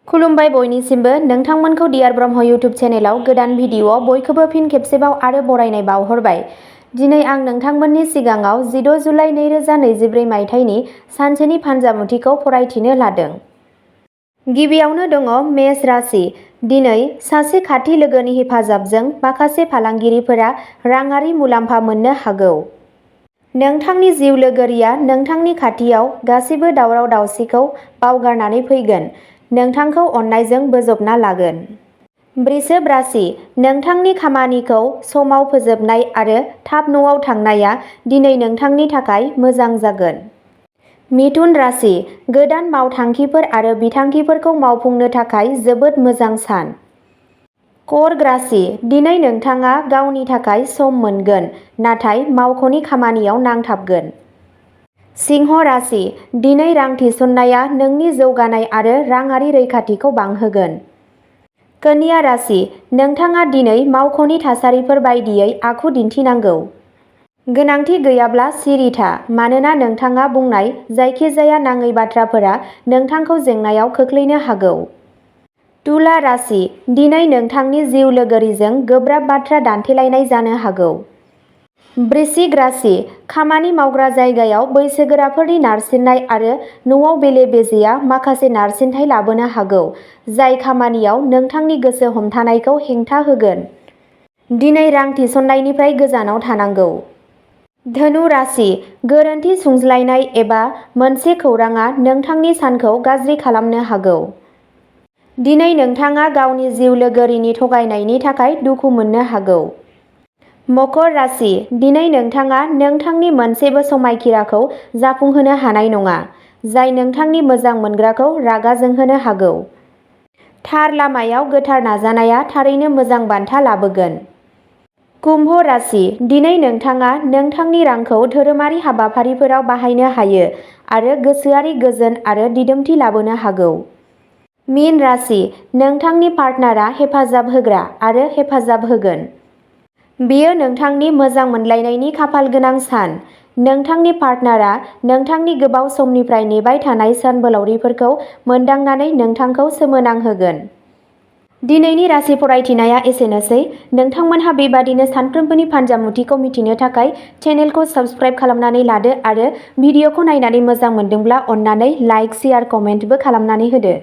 खुलुमबाय बयनिसिमबो नोंथांमोनखौ dear Brahma YouTube चेनेलाव गोदान video बयखौबो फिन खेबसेबाव आरो बरायनाय बावहरबाय। दिनै आं नोंथांमोननि सिगाङाव 16 जुलाइ 2024 मायथाइनि सानसेनि फानजामुथिखौ फरायथिनो लादों। गिबियावनो दङ मेष राशि। दिनै सासे खाथि लोगोनि हेफाजाबजों माखासे फालांगिरिफोरा राङारि मुलाम्फा मोननो हागौ। नोंथांनि जिउ लोगोरिया नोंथांनि खाथियाव गासिबो दावराव दावसिखौ बावगारनानै फैगोन, नोंथांखौ अननायजों बोजबना लागोन। वृषभ राशि। नोंथांनि खामानिखौ समाव फोजोबनाय आरो थाब न'आव थांनाया दिनै नोंथांनि थाखाय मोजां जागोन। मिथुन राशि। गोदान मावथांखिफोर आरो बिथांखिफोरखौ मावफुंनो थाखाय जोबोद मोजां सान। कर्क राशि। दिनै नोंथाङा गावनि थाखाय सम मोनगोन, नाथाय मावख'नि खामानियाव नांथाबगोन। सिंह राशि। दिनै रां थिसननाया नोंनि जौगानाय आरो राङारि रैखाथिखौ बांहोगोन। कन्या राशि। नोंथाङा दिनै मावख'नि थासारिफोर बायदियै आखु दिन्थिनांगौ। गोनांथि गैयाब्ला सिरि था, मानोना नोंथाङा बुंनाय जायखिजाया नाङै बाथ्राफोरा नोंथांखौ जेंनायाव खोख्लैनो हागौ। तुला राशि। दिनै नोंथांनि जिउ लोगोरिजों गोब्राब बाथ्रा दान्थेलायनाय जानो हागौ। वृश्चिक राशि। खामानि मावग्रा जायगायाव बैसोगोराफोरनि नारसिननाय आरो न'आव बेले-बेजेआ माखासे नारसिनथाय लाबोनो हागौ, जाय खामानियाव नोंथांनि गोसो हमथानायखौ हेंथा होगोन। दिनै रां थिसननायनिफ्राय गोजानाव थानांगौ। धनु राशि। गोरोन्थि सुंज्लायनाय एबा मोनसे खौरांआ नोंथांनि सानखौ गाज्रि खालामनो हागौ। दिनै नोंथाङा गावनि जिउ लोगोरिनि थगायनायनि थाखाय दुखु मोननो हागौ। मकर राशि। दिनै नोंथाङा नोंथांनि मोनसेबो समायखिराखौ जाफुंहोनो हानाय नङा, जाय नोंथांनि मोजां मोनग्राखौ रागा जोंहोनो हागौ। थार लामायाव गोथार नाजानाया थारैनो मोजां बान्था लाबोगोन। कुम्भ राशि। दिनै नोंथाङा नोंथांनि रांखौ धोरोमारि हाबाफारिफोराव बाहायनो हायो आरो गोसोआरि गोजोन आरो दिदोमथि लाबोनो हागौ। मीन राशि। नोंथांनि पार्टनारआ हेफाजाब होग्रा आरो हेफाजाब होगोन। बेयो नोंथांनि मोजां मोनलायनायनि खाफालगोनां सान। नोंथांनि पार्टनारआ नोंथांनि गोबाव समनिफ्राय नेबाय थानाय सानबोलावरिफोरखौ मोनदांनानै नोंथांखौ सोमोनांहोगोन। दिनैनि राशि फरायथिनाया एसेनोसै। नोंथांमोनहा बेबादिनो सानफ्रोमबोनि फानजामुथिखौ मिथिनो थाखाय चेनेलखौ साबस्क्राइब खालामनानै लादो आरो भिडिअखौ नायनानै मोजां मोनदोंब्ला अन्नानै लाइक, शेयार, कमेन्टबो खालामनानै होदो।